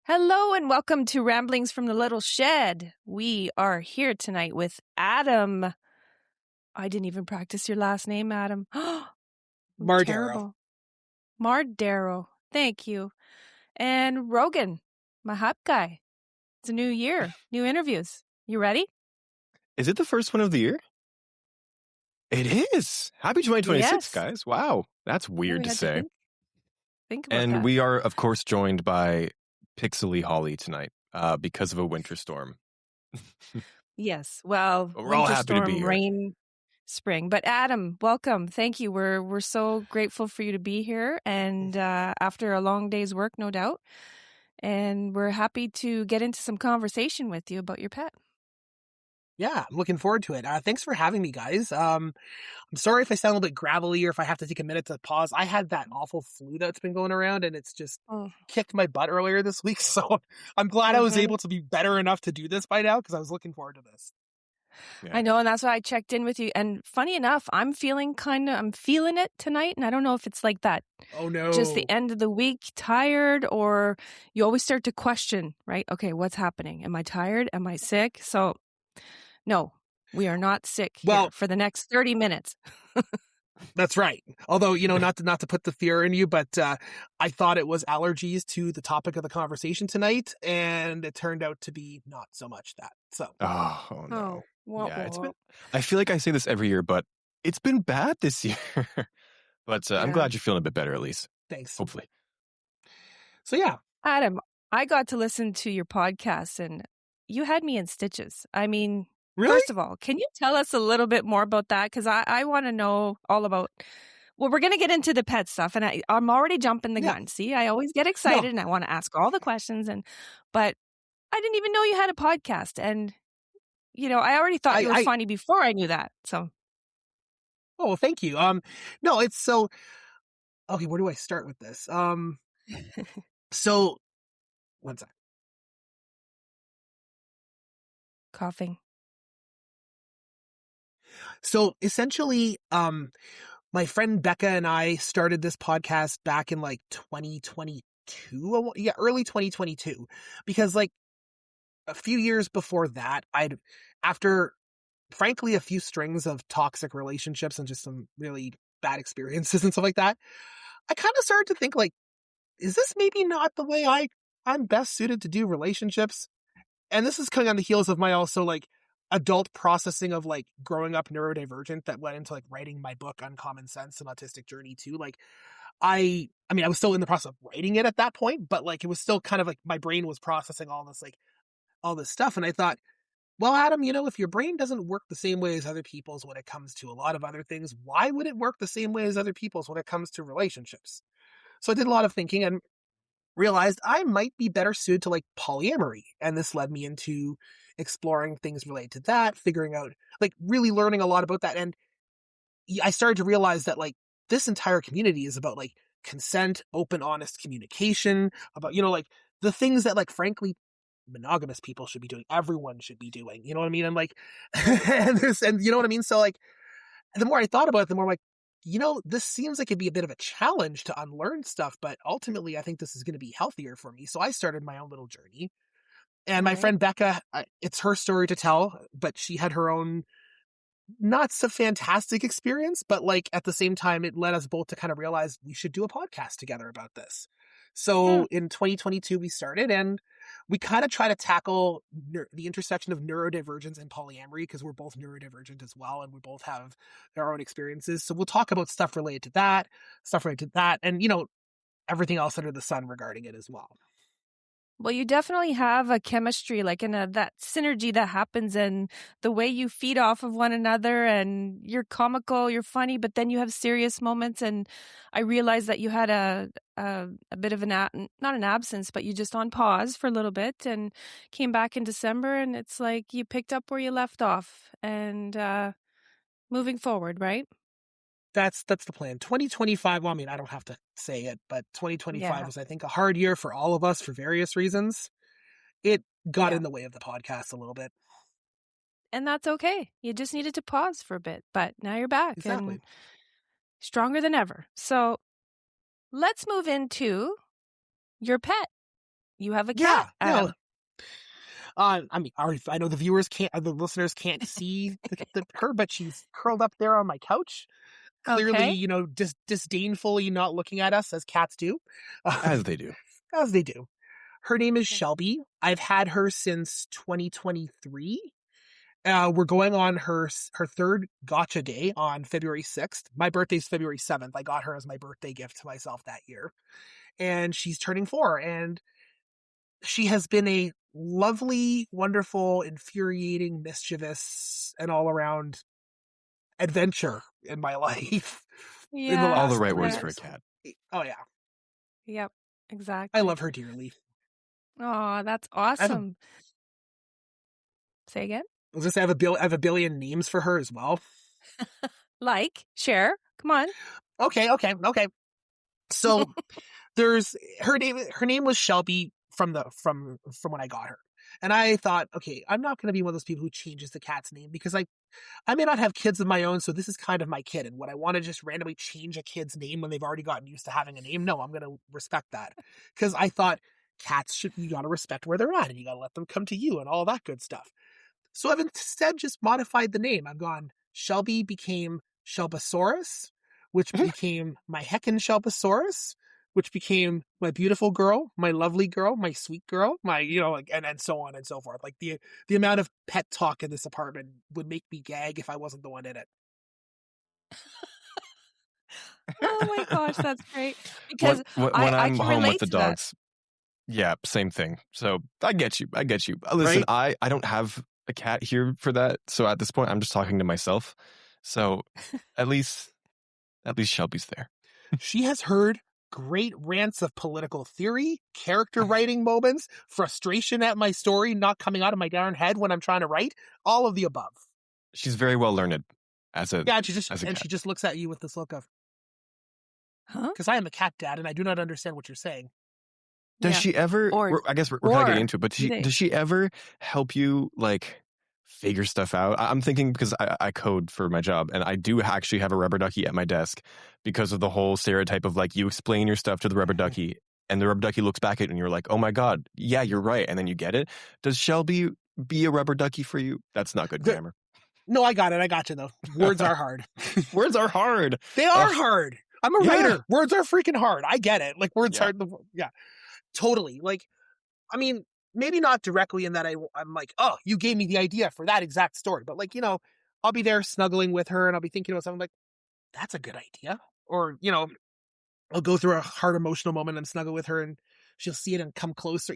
Hello and welcome to Ramblings from the Little Shed. We are here tonight with Adam. I didn't even practice your last name, Adam. Mardero. Terrible. Mardero. Thank you. And Rogan, my hype guy. It's a new year, new interviews. You ready? Is it the first one of the year? It is. Happy 2026, Yes. guys. Wow. That's weird to say. Think about and that. we are, of course, joined by Pixely Holly tonight because of a winter storm. Yes. Well, we're all happy storm, to be here. Rain, spring. But Adam, welcome. Thank you. We're so grateful for you to be here. And after a long day's work, no doubt. And we're happy to get into some conversation with you about your pet. Yeah, I'm looking forward to it. Thanks for having me, guys. I'm sorry if I sound a little bit gravelly or if I have to take a minute to pause. I had that awful flu that's been going around and it's just kicked my butt earlier this week. So I'm glad I was able to be better enough to do this by now because I was looking forward to this. Yeah. I know, and that's why I checked in with you. And funny enough, I'm feeling it tonight. And I don't know if it's like that. Oh, no. Just the end of the week, tired, or you always start to question, right? Okay, what's happening? Am I tired? Am I sick? So, no, we are not sick here for the next 30 minutes. That's right. Although, not to put the fear in you, but I thought it was allergies to the topic of the conversation tonight, and it turned out to be not so much that. So, oh no, yeah, it's been. I feel like I say this every year, but it's been bad this year. But I'm glad you're feeling a bit better, at least. Thanks. Hopefully. So yeah, Adam, I got to listen to your podcast, and you had me in stitches. I mean. Really? First of all, can you tell us a little bit more about that? Because I want to know all about. Well, we're going to get into the pet stuff, and I'm already jumping the gun. See, I always get excited, and I want to ask all the questions, but I didn't even know you had a podcast, and I already thought you were funny before I knew that. So, oh, well, thank you. No, it's so okay. Where do I start with this? So, one sec. Coughing. So essentially, my friend Becca and I started this podcast back in like 2022. Yeah, early 2022. Because like a few years before that, after frankly a few strings of toxic relationships and just some really bad experiences and stuff like that, I kind of started to think like, is this maybe not the way I'm best suited to do relationships? And this is coming on the heels of my also like adult processing of like growing up neurodivergent that went into like writing my book Uncommon Sense and Autistic Journey too. Like I was still in the process of writing it at that point, but like it was still kind of like my brain was processing all this stuff. And I thought, well, Adam, if your brain doesn't work the same way as other people's when it comes to a lot of other things, why would it work the same way as other people's when it comes to relationships? So I did a lot of thinking and realized I might be better suited to like polyamory. And this led me into exploring things related to that, figuring out, like really learning a lot about that. And I started to realize that like this entire community is about like consent, open, honest communication, about, like the things that like, frankly, monogamous people should be doing. Everyone should be doing, you know what I mean? And like, and you know what I mean? So like, the more I thought about it, the more I'm like, this seems like it'd be a bit of a challenge to unlearn stuff, but ultimately I think this is going to be healthier for me. So I started my own little journey. And my friend Becca, it's her story to tell, but she had her own not so fantastic experience, but like at the same time, it led us both to kind of realize we should do a podcast together about this. So in 2022, we started and we kind of try to tackle the intersection of neurodivergence and polyamory because we're both neurodivergent as well. And we both have our own experiences. So we'll talk about stuff related to that, and, everything else under the sun regarding it as well. Well, you definitely have a chemistry, like that synergy that happens and the way you feed off of one another, and you're comical, you're funny, but then you have serious moments. And I realized that you had a bit of not an absence, but you just on pause for a little bit and came back in December, and it's like you picked up where you left off and moving forward, right? That's the plan. 2025, well, I mean, I don't have to say it, but 2025 was, I think, a hard year for all of us for various reasons. It got in the way of the podcast a little bit. And that's okay. You just needed to pause for a bit, but now you're back. Exactly. And stronger than ever. So let's move into your pet. You have a Yeah, cat, Adam. I mean, I know the listeners can't see her, but she's curled up there on my couch, clearly, Okay. disdainfully not looking at us as cats do, As they do. as they do. Her name is Yeah. Shelby. I've had her since 2023. We're going on her third gotcha day on February 6th. My birthday's February 7th. I got her as my birthday gift to myself that year. And she's turning 4. And she has been a lovely, wonderful, infuriating, mischievous, and all around adventure in my life. In the Yeah. All the last right 3 words for a years. cat. Oh, yeah. Yep. I Exactly. love her dearly. Oh, that's I have awesome. Say again? I have a billion names for her as well. Share. Come on. Okay. So there's her name was Shelby from when I got her. And I thought, okay, I'm not going to be one of those people who changes the cat's name because I may not have kids of my own, so this is kind of my kid. And would I want to just randomly change a kid's name when they've already gotten used to having a name? No, I'm going to respect that. Because I thought you got to respect where they're at and you got to let them come to you and all that good stuff. So I've instead just modified the name. I've gone, Shelby became Shelbosaurus, which became my heckin' Shelbosaurus, which became my beautiful girl, my lovely girl, my sweet girl, my, and so on and so forth. Like the amount of pet talk in this apartment would make me gag if I wasn't the one in it. Oh my gosh, that's great. Because when I I'm can home with relate the to that. dogs, yeah, same thing. So I get you. Listen, Right? I don't have a cat here for that. So at this point, I'm just talking to myself. So at least Shelby's there. She has heard great rants of political theory, character writing moments, frustration at my story not coming out of my darn head when I'm trying to write, all of the above. She's very well learned as a Yeah, as a cat. she just looks at you with this look of, Huh? because I am a cat dad and I do not understand what you're saying. Does Yeah. she ever? I guess we're kind of getting into it, but does she ever help you figure stuff out? I'm thinking because I code for my job, and I do actually have a rubber ducky at my desk because of the whole stereotype of you explain your stuff to the rubber ducky, and the rubber ducky looks back at it, and you're like, oh my god, yeah, you're right, and then you get it. Does Shelby be a rubber ducky for you? That's not good grammar. No, I got it. I got you though. Words are hard. Words are hard. They are hard. I'm a Yeah. writer. Words are freaking hard. I get it. Words Yeah. hard. Yeah, totally. I mean, maybe not directly in that I'm like, oh, you gave me the idea for that exact story. But I'll be there snuggling with her and I'll be thinking about something like, that's a good idea. Or, I'll go through a hard emotional moment and snuggle with her and she'll see it and come closer.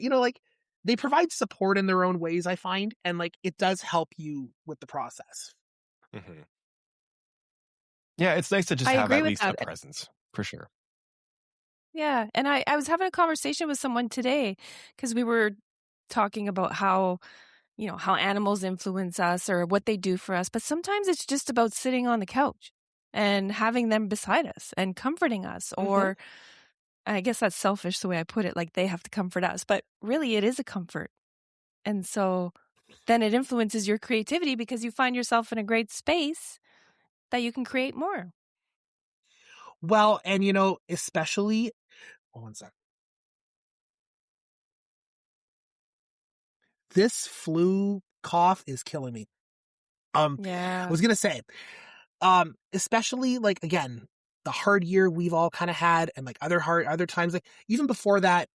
They provide support in their own ways, I find. And it does help you with the process. Mm-hmm. Yeah, it's nice to just have at least a presence, for sure. Yeah. And I was having a conversation with someone today because we were talking about how animals influence us or what they do for us. But sometimes it's just about sitting on the couch and having them beside us and comforting us. Or I guess that's selfish the way I put it, they have to comfort us. But really, it is a comfort. And so then it influences your creativity because you find yourself in a great space that you can create more. Well, and especially, hold on a sec. This flu cough is killing me. Yeah. I was gonna say, especially again, the hard year we've all kind of had, and other times, even before that.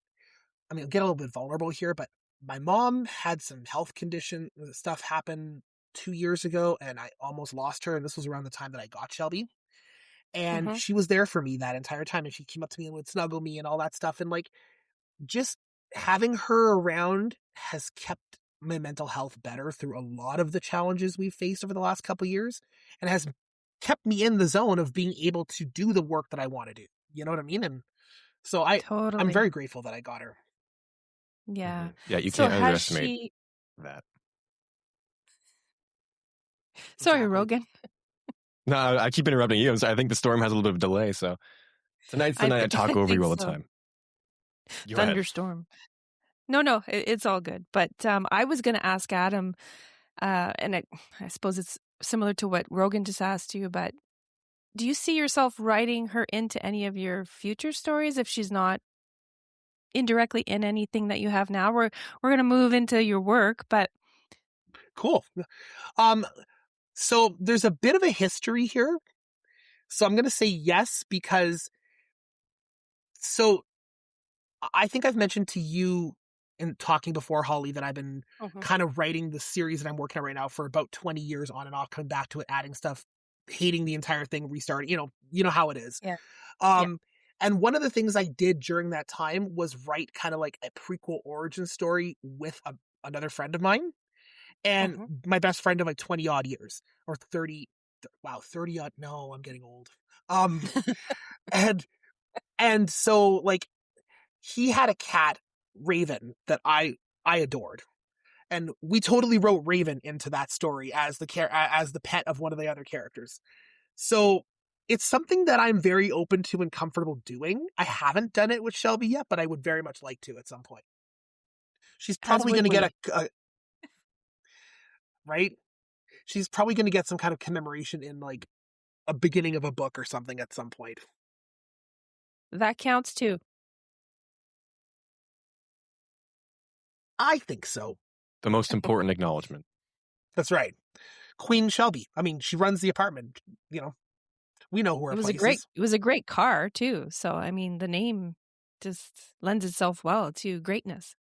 I mean, I'll get a little bit vulnerable here, but my mom had some health condition stuff happen 2 years ago, and I almost lost her. And this was around the time that I got Shelby, and she was there for me that entire time, and she came up to me and would snuggle me and all that stuff, and just having her around has kept my mental health better through a lot of the challenges we've faced over the last couple of years, and has kept me in the zone of being able to do the work that I want to do. You know what I mean? And so I'm very grateful that I got her. Yeah. Mm-hmm. Yeah, you can't underestimate that. Sorry, Exactly. Rogan. No, I keep interrupting you. I think the storm has a little bit of delay, so tonight's the night I talk over you all the time. Thunderstorm. No, it's all good. But I was going to ask Adam, and I suppose it's similar to what Rogan just asked you, but do you see yourself writing her into any of your future stories if she's not indirectly in anything that you have now. We're going to move into your work, but cool. So there's a bit of a history here. So I'm going to say yes, because I think I've mentioned to you in talking before, Holly, that I've been kind of writing the series that I'm working on right now for about 20 years on and off, coming back to it, adding stuff, hating the entire thing, restarting, you know how it is. Yeah. And one of the things I did during that time was write kind of like a prequel origin story with another friend of mine, and my best friend of like 20 odd years, or 30. Wow, 30 odd. No, I'm getting old. And so like he had a cat, Raven, that I adored. And we totally wrote Raven into that story as the pet of one of the other characters. So it's something that I'm very open to and comfortable doing. I haven't done it with Shelby yet, but I would very much like to at some point. She's probably going to get a right? She's probably going to get some kind of commemoration in like a beginning of a book or something at some point. That counts too. I think so. The most important acknowledgement. That's right. Queen Shelby. I mean, she runs the apartment. We know who her place is. It was a great car too. So I mean, the name just lends itself well to greatness.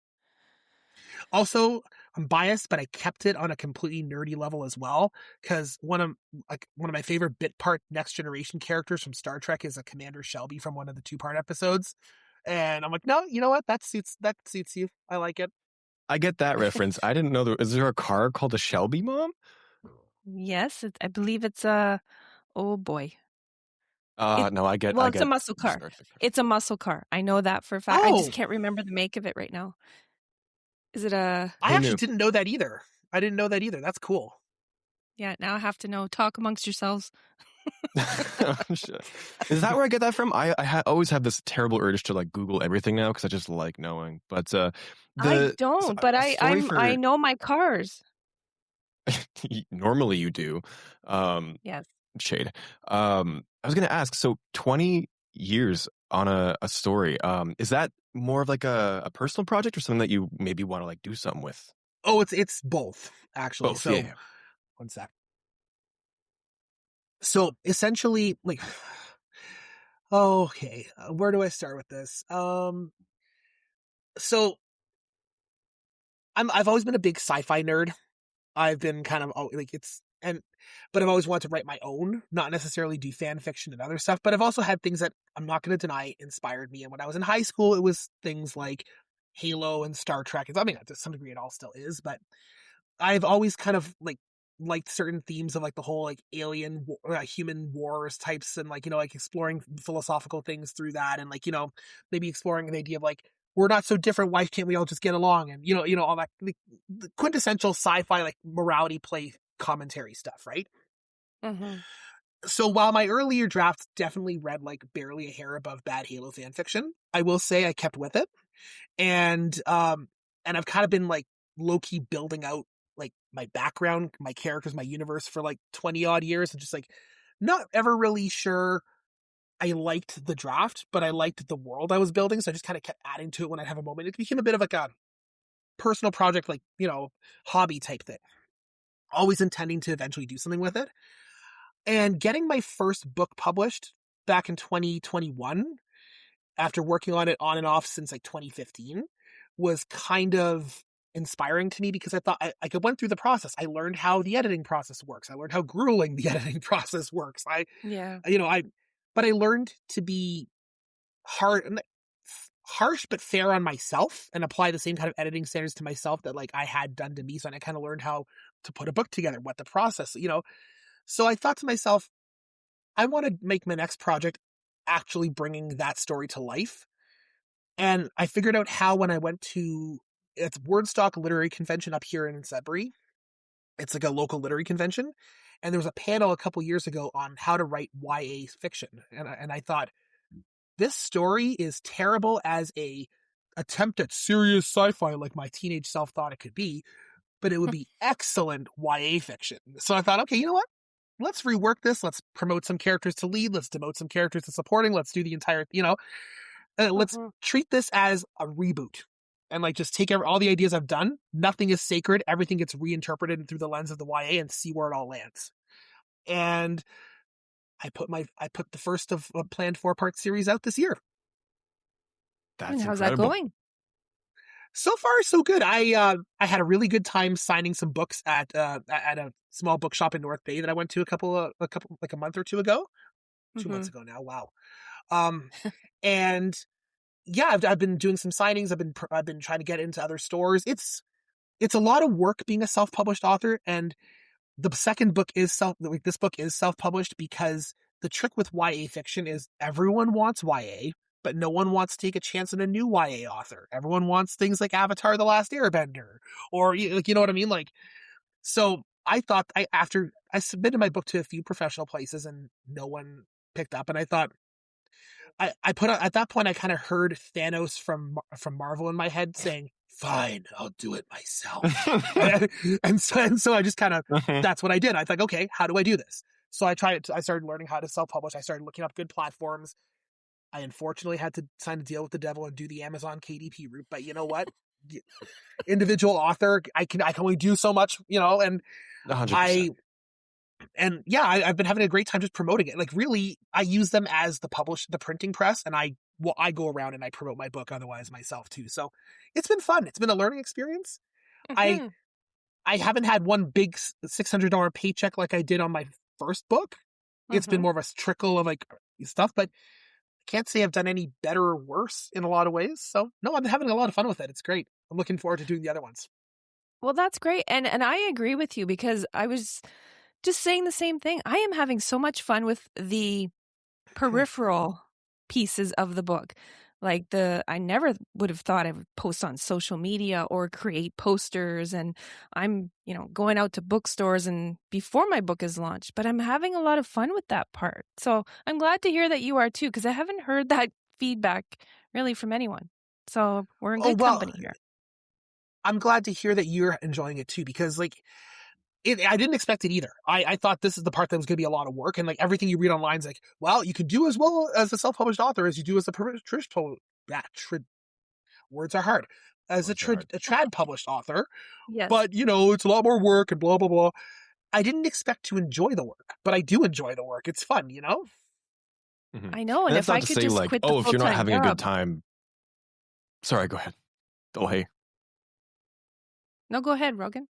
Also, I'm biased, but I kept it on a completely nerdy level as well, because one of my favorite bit part Next Generation characters from Star Trek is a Commander Shelby from one of the 2-part episodes, and I'm like, no, you know what? That suits you. I like it. I get that reference. I didn't know is there a car called a Shelby, Mom? Yes, I believe it's a. Oh boy. No, I get. Well, it's a muscle car. It's a muscle car. I know that for a fact. I just can't remember the make of it right now. Is it a? I actually didn't know that either. That's cool. Yeah, now I have to know. Talk amongst yourselves. Is that where I get that from? I always have this terrible urge to like Google everything now because I just like knowing. But I don't. But I know my cars. Normally you do. Yes. Shade. I was going to ask. So 20 years on a story. Is that more of like a personal project or something that you maybe want to like do something with? Oh, it's both actually. Both, so yeah. One sec. So essentially, like, okay, where do I start with this? So I've always been a big sci-fi nerd. I've been kind of like but I've always wanted to write my own, not necessarily do fan fiction and other stuff. But I've also had things that I'm not going to deny inspired me. And when I was in high school, it was things like Halo and Star Trek. I mean, to some degree, it all still is, but I've always kind of liked certain themes of like the whole like alien human wars types, and like like exploring philosophical things through that, and like maybe exploring the idea of like, we're not so different, why can't we all just get along, and all that, the quintessential sci-fi like morality play commentary stuff, right? So while my earlier drafts definitely read like barely a hair above bad Halo fan fiction, I will say I kept with it, and I've kind of been like low-key building out like my background, my characters, my universe for like 20 odd years, and just like not ever really sure I liked the draft, but I liked the world I was building. So I just kind of kept adding to it when I have a moment. It became a bit of like a personal project, like, hobby type thing, always intending to eventually do something with it. And getting my first book published back in 2021, after working on it on and off since like 2015, was kind of inspiring to me, because I thought I went through the process. I learned how the editing process works. I learned how grueling the editing process works. But I learned to be harsh but fair on myself, and apply the same kind of editing standards to myself that like I had done to me. So I kind of learned how to put a book together, what the process, So I thought to myself, I want to make my next project actually bringing that story to life. And I figured out how when I went to it's Wordstock Literary Convention up here in Sudbury. It's like a local literary convention. And there was a panel a couple years ago on how to write YA fiction. And I thought, this story is terrible as a attempt at serious sci-fi like my teenage self thought it could be, but it would be excellent YA fiction. So I thought, okay, you know what? Let's rework this. Let's promote some characters to lead. Let's demote some characters to supporting. Let's do the entire, let's treat this as a reboot. And like just take all the ideas I've done. Nothing is sacred. Everything gets reinterpreted through the lens of the YA and see where it all lands. And I put the first of a planned 4-part series out this year. And how's that going? So far, so good. I had a really good time signing some books at a small bookshop in North Bay that I went to a month or two ago. 2 months ago now. Wow. And yeah, I've been doing some signings. I've been trying to get into other stores. It's a lot of work being a self-published author, and the second book is this book is self-published because the trick with YA fiction is everyone wants YA, but no one wants to take a chance on a new YA author. Everyone wants things like Avatar: The Last Airbender, or you know what I mean? Like, so I thought after I submitted my book to a few professional places and no one picked up, and I thought. At that point, I kind of heard Thanos from Marvel in my head saying, "Fine, I'll do it myself." and so I just kind of, that's what I did. I thought, okay, how do I do this? So I started learning how to self-publish. I started looking up good platforms. I unfortunately had to sign a deal with the devil and do the Amazon KDP route. But you know what? Individual author, I can only do so much, and 100%. And yeah, I've been having a great time just promoting it. Like really, I use them as the printing press, and I go around and I promote my book otherwise myself too. So it's been fun. It's been a learning experience. I haven't had one big $600 paycheck like I did on my first book. It's been more of a trickle of like stuff, but I can't say I've done any better or worse in a lot of ways. So no, I'm having a lot of fun with it. It's great. I'm looking forward to doing the other ones. Well, that's great. And I agree with you because I was just saying the same thing. I am having so much fun with the peripheral pieces of the book. Like I never would have thought I would post on social media or create posters. And I'm, going out to bookstores and before my book is launched, but I'm having a lot of fun with that part. So I'm glad to hear that you are too, because I haven't heard that feedback really from anyone. So we're in good company here. I'm glad to hear that you're enjoying it too, because like, I didn't expect it either. I thought this is the part that was going to be a lot of work. And like everything you read online is like, well, you can do as well as a self-published author as you do as a traditional, words are hard, as a trad published author. Yes. But, it's a lot more work and blah, blah, blah. I didn't expect to enjoy the work, but I do enjoy the work. It's fun, I know. And if I could just quit the full-time if you're not having job. a good time. Sorry, go ahead. Oh, hey. No, go ahead, Rogan.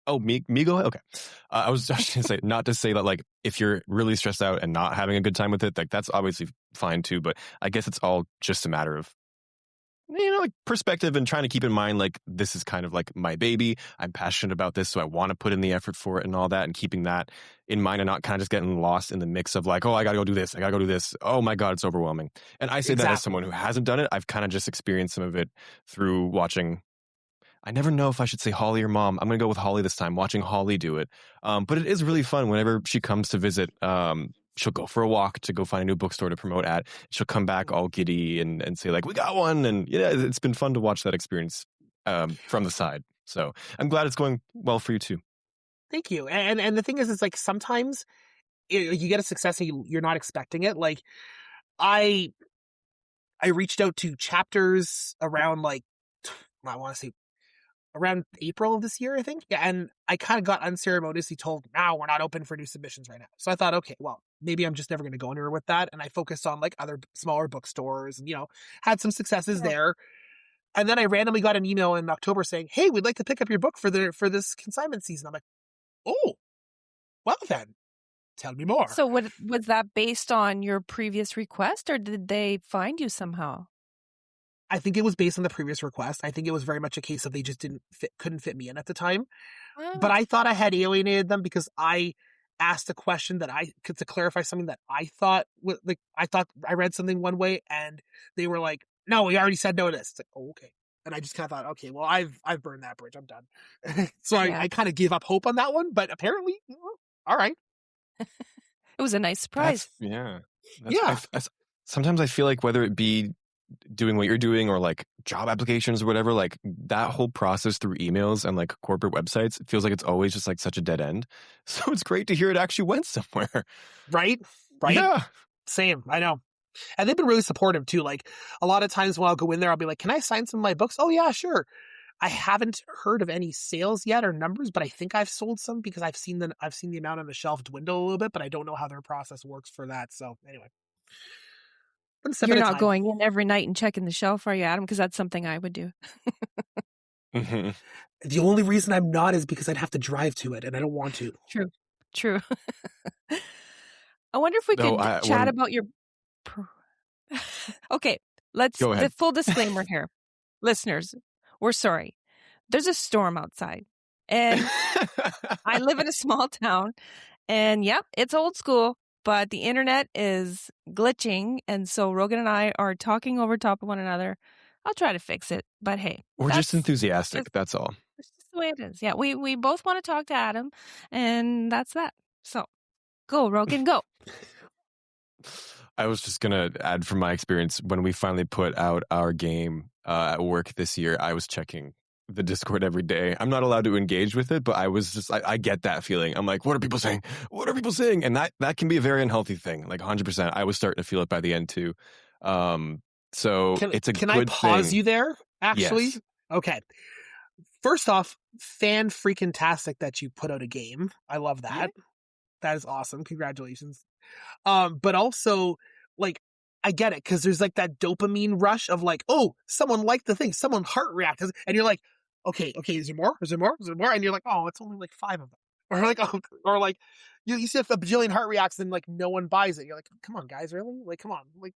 Oh, me go ahead? Okay. I was just going to say, not to say that, like, if you're really stressed out and not having a good time with it, like, that's obviously fine too, but I guess it's all just a matter of, like, perspective and trying to keep in mind, like, this is kind of like my baby. I'm passionate about this, so I want to put in the effort for it and all that, and keeping that in mind and not kind of just getting lost in the mix of like, oh, I got to go do this. I got to go do this. Oh my God, it's overwhelming. And I say that as someone who hasn't done it. I've kind of just experienced some of it through watching. I never know if I should say Holly or Mom. I'm going to go with Holly this time, watching Holly do it. But it is really fun whenever she comes to visit. She'll go for a walk to go find a new bookstore to promote at. She'll come back all giddy and say like, we got one. And yeah, it's been fun to watch that experience from the side. So I'm glad it's going well for you too. Thank you. And the thing is like sometimes you get a success and you're not expecting it. Like I reached out to chapters around like, I want to say, around April of this year, I think. Yeah, and I kind of got unceremoniously told, no, we're not open for new submissions right now. So I thought, okay, well, maybe I'm just never going to go anywhere with that. And I focused on like other smaller bookstores and, had some successes there. And then I randomly got an email in October saying, hey, we'd like to pick up your book for this consignment season. I'm like, oh, well then, tell me more. So was that based on your previous request or did they find you somehow? I think it was based on the previous request. I think it was very much a case of they just couldn't fit me in at the time. Oh. But I thought I had alienated them because I asked a question to clarify something that I thought I read something one way and they were like, no, we already said no to this. It's like, oh, okay. And I just kind of thought, okay, well, I've burned that bridge. I'm done. So I kind of gave up hope on that one, but apparently, all right. It was a nice surprise. Sometimes I feel like whether it be doing what you're doing or like job applications or whatever, like that whole process through emails and like corporate websites, it feels like it's always just like such a dead end. So it's great to hear it actually went somewhere. Right? Yeah. Same. I know. And they've been really supportive too. Like a lot of times when I'll go in there, I'll be like, can I sign some of my books? Oh yeah, sure. I haven't heard of any sales yet or numbers, but I think I've sold some because I've seen the amount on the shelf dwindle a little bit, but I don't know how their process works for that. So anyway. You're not going in every night and checking the shelf, are you, Adam? Because that's something I would do. Mm-hmm. The only reason I'm not is because I'd have to drive to it, and I don't want to. True. I wonder if we could chat about your... Okay, let's... Go ahead. The full disclaimer here. Listeners, we're sorry. There's a storm outside, and I live in a small town, and yep, it's old school, but the internet is glitching, and so Rogan and I are talking over top of one another. I'll try to fix it, but hey. We're just enthusiastic, that's all. It's just the way it is. Yeah, we both want to talk to Adam, and that's that. So, go, Rogan, go. I was just going to add from my experience, when we finally put out our game at work this year, I was checking the Discord every day. I'm not allowed to engage with it, but I was just, I get that feeling. I'm like, what are people saying? What are people saying? And that can be a very unhealthy thing, like 100%. I was starting to feel it by the end too. So it's a good thing. Can I pause you there, actually? Yes. Okay. First off, fan-freaking-tastic that you put out a game. I love that. Yeah. That is awesome. Congratulations. But also, like, I get it, because there's like that dopamine rush of like, oh, someone liked the thing, someone heart reacted, and you're like, okay, is there more? Is there more? Is there more? And you're like, oh, it's only like 5 of them. Or like, oh, or like, you see if a bajillion heart reacts and like no one buys it. You're like, come on, guys, really? Like, come on. Like,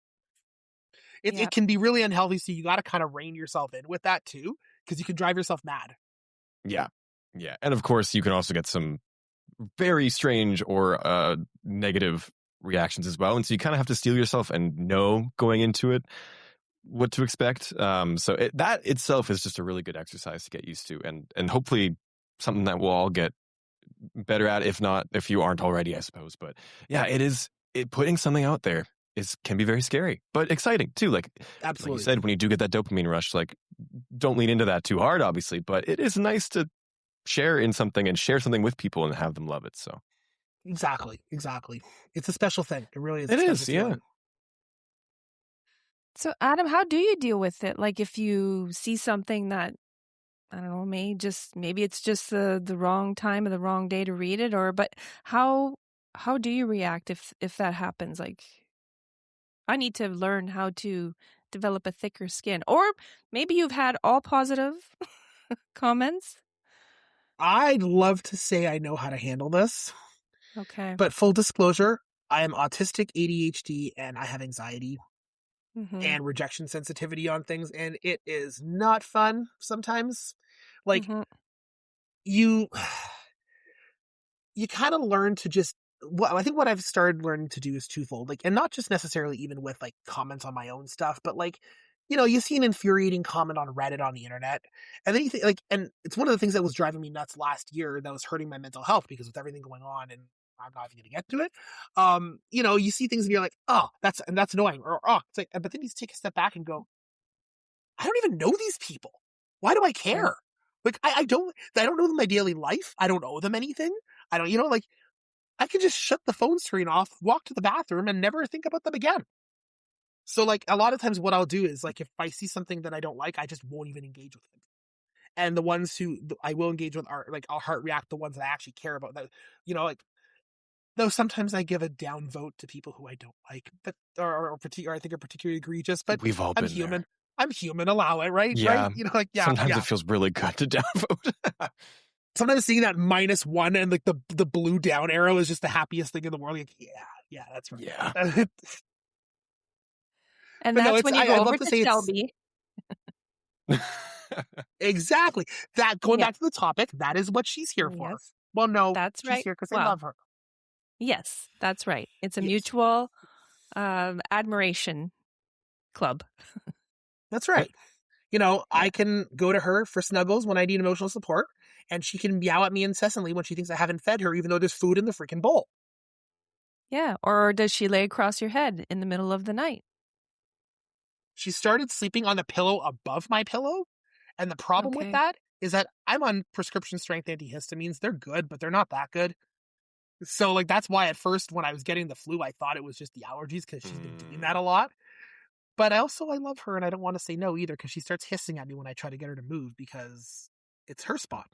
it can be really unhealthy, so you got to kind of rein yourself in with that too, because you can drive yourself mad. Yeah. And of course, you can also get some very strange or negative reactions as well, and so you kind of have to steel yourself and know going into it what to expect. So that itself is just a really good exercise to get used to, and hopefully something that we'll all get better at, if you aren't already, I suppose. But yeah, putting something out there can be very scary, but exciting too. Like, absolutely, like you said, when you do get that dopamine rush, like, don't lean into that too hard, obviously, but it is nice to share in something and share something with people and have them love it. So exactly. It's a special thing. It really is. It is, yeah. So Adam, how do you deal with it? Like, if you see something that, I don't know, maybe it's just the wrong time or the wrong day to read it, but how do you react if that happens? Like, I need to learn how to develop a thicker skin. Or maybe you've had all positive comments. I'd love to say I know how to handle this. Okay. But full disclosure, I am autistic, ADHD, and I have anxiety and rejection sensitivity on things. And it is not fun sometimes. Like, you kind of learn to just, I think what I've started learning to do is twofold. Like, and not just necessarily even with like comments on my own stuff, but like, you see an infuriating comment on Reddit on the internet, and then you think like, and it's one of the things that was driving me nuts last year that was hurting my mental health, because with everything going on, and I'm not even going to get to it. You see things and you're like, oh, that's annoying, or oh, it's like, but then you take a step back and go, I don't even know these people. Why do I care? Yeah. Like, I don't know them in my daily life. I don't owe them anything. I don't, like, I could just shut the phone screen off, walk to the bathroom, and never think about them again. So, like, a lot of times what I'll do is, like, if I see something that I don't like, I just won't even engage with it. And the ones who I will engage with are, like, I'll heart react the ones that I actually care about. That, like, though sometimes I give a down vote to people who I don't like, but or I think are particularly egregious. But we've all been human. There. I'm human. Allow it, right? Yeah. Right? Sometimes it feels really good to downvote. Sometimes seeing that -1 and like the blue down arrow is just the happiest thing in the world. Like, yeah, that's right. Yeah. And that's when you go over to Shelby. Exactly. That going back to the topic, that is what she's here for. Yes. Well, no, that's she's right. here because I love her. Yes, that's right. It's a mutual admiration club. That's right. I can go to her for snuggles when I need emotional support, and she can meow at me incessantly when she thinks I haven't fed her, even though there's food in the freaking bowl. Yeah. Or does she lay across your head in the middle of the night? She started sleeping on the pillow above my pillow. And the problem with that is that I'm on prescription strength antihistamines. They're good, but they're not that good. So like that's why at first when I was getting the flu, I thought it was just the allergies because she's been doing that a lot. But I love her and I don't want to say no either because she starts hissing at me when I try to get her to move because it's her spot.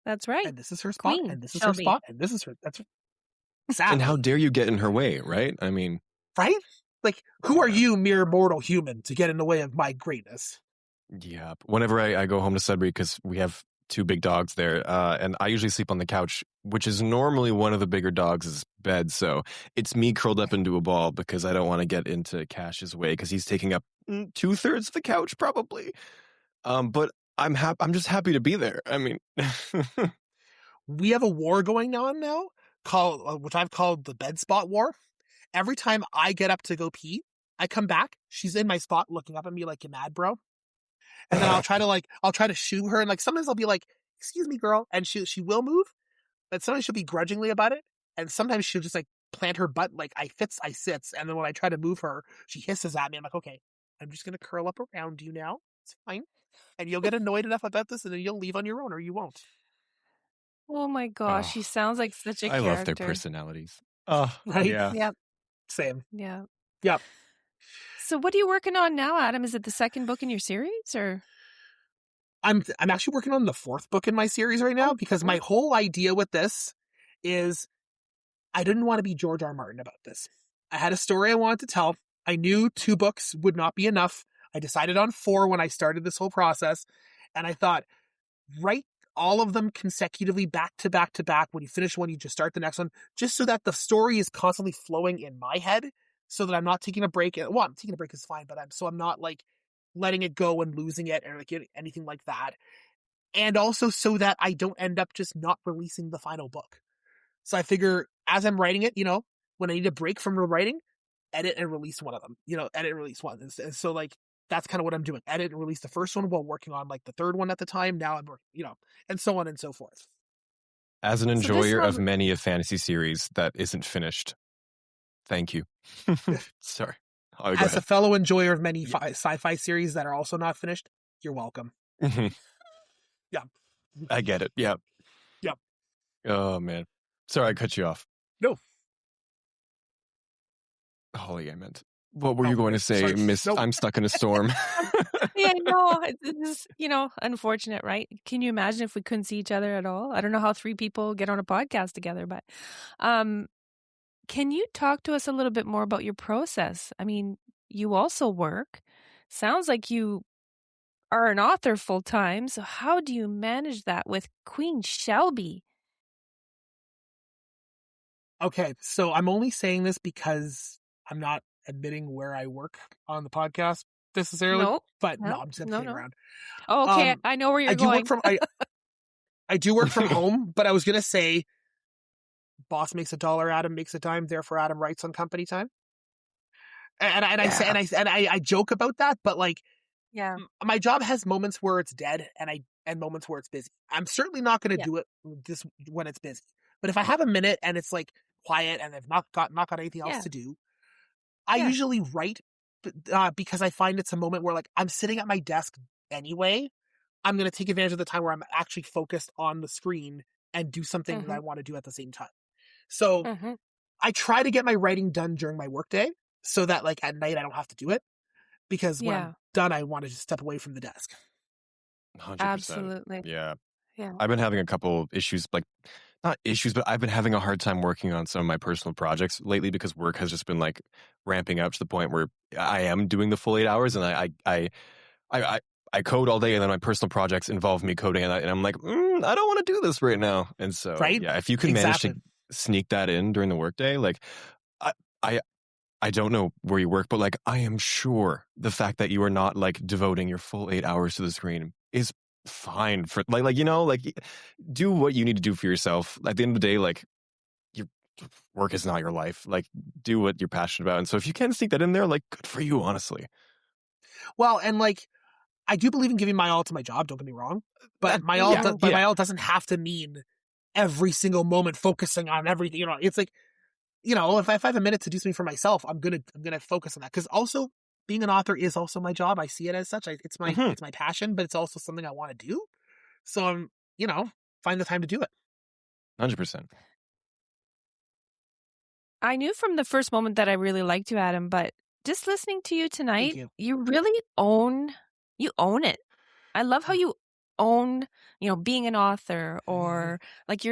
That's right. And this is her spot. Queen, and this is Shelby. her spot. And this is her. That's sadly. And how dare you get in her way, right? I mean, right? Like, who are you, mere mortal human, to get in the way of my greatness? Yeah. Whenever I go home to Sudbury, because we have 2 big dogs there, and I usually sleep on the couch, which is normally one of the bigger dogs' bed. So it's me curled up into a ball because I don't want to get into Cash's way because he's taking up 2/3 of the couch probably. But I'm just happy to be there. I mean, we have a war going on now, which I've called the bed spot war. Every time I get up to go pee, I come back. She's in my spot looking up at me like, you mad, bro? And then I'll try to shoo her. And like, sometimes I'll be like, excuse me, girl. And she will move, but sometimes she'll be grudgingly about it. And sometimes she'll just like plant her butt. Like I sits. And then when I try to move her, she hisses at me. I'm like, okay, I'm just going to curl up around you now. It's fine. And you'll get annoyed enough about this and then you'll leave on your own or you won't. Oh my gosh. She sounds like such a character. I love their personalities. Oh, right? Yeah. Yep. Same. Yeah. Yep. So what are you working on now, Adam? Is it the second book in your series or? I'm actually working on the 4th book in my series right now because my whole idea with this is I didn't want to be George R. Martin about this. I had a story I wanted to tell. I knew 2 books would not be enough. I decided on 4 when I started this whole process. And I thought, write all of them consecutively back to back to back. When you finish one, you just start the next one, just so that the story is constantly flowing in my head so that I'm not taking a break. Well, I'm taking a break is fine, but I'm not like letting it go and losing it or like anything like that. And also so that I don't end up just not releasing the final book. So I figure as I'm writing it, when I need a break from writing, edit and release one of them, edit and release one. And so like, that's kind of what I'm doing. Edit and release the first one while working on like the 3rd one at the time. Now I'm working, and so on and so forth. As an enjoyer of many a fantasy series that isn't finished, thank you. Sorry. As a fellow enjoyer of many sci-fi series that are also not finished, you're welcome. Yeah. I get it. Yeah. Yeah. Oh, man. Sorry, I cut you off. No. Holly, I meant. What were you going to say, Miss? Nope. I'm stuck in a storm. Yeah, no, it's unfortunate, right? Can you imagine if we couldn't see each other at all? I don't know how 3 people get on a podcast together, but can you talk to us a little bit more about your process? I mean, you also work. Sounds like you are an author full time. So how do you manage that with Queen Shelby? Okay, so I'm only saying this because I'm not admitting where I work on the podcast necessarily. Nope. But no, I'm just kidding around. Oh, okay, I know where you're going. I do work from home, but I was gonna say, boss makes $1, Adam makes a dime. Therefore, Adam writes on company time. And I joke about that, but like, yeah, my job has moments where it's dead and moments where it's busy. I'm certainly not going to do it just when it's busy. But if I have a minute and it's like quiet and I've not got anything else to do, I usually write because I find it's a moment where like I'm sitting at my desk anyway. I'm going to take advantage of the time where I'm actually focused on the screen and do something that I want to do at the same time. So I try to get my writing done during my workday so that like at night I don't have to do it because when I'm done, I want to just step away from the desk. 100%. Absolutely. Yeah. Yeah. I've been having a couple issues, like not issues, but I've been having a hard time working on some of my personal projects lately because work has just been like ramping up to the point where I am doing the full 8 hours and I code all day and then my personal projects involve me coding and I'm like, I don't want to do this right now. And so, yeah, if you can manage to sneak that in during the workday, like I don't know where you work, but like I am sure the fact that you are not like devoting your full 8 hours to the screen is fine for like do what you need to do for yourself. At the end of the day, like your work is not your life. Like do what you're passionate about. And so if you can sneak that in there, like good for you, honestly. Well, and like I do believe in giving my all to my job, don't get me wrong. But my all doesn't have to mean every single moment focusing on everything. It's like, if I have a minute to do something for myself, I'm gonna focus on that. Because also being an author is also my job. I see it as such. It's my passion, but it's also something I want to do. So I'm, find the time to do it. 100%. I knew from the first moment that I really liked you, Adam, but just listening to you tonight, you really own it. I love how you own, being an author, or like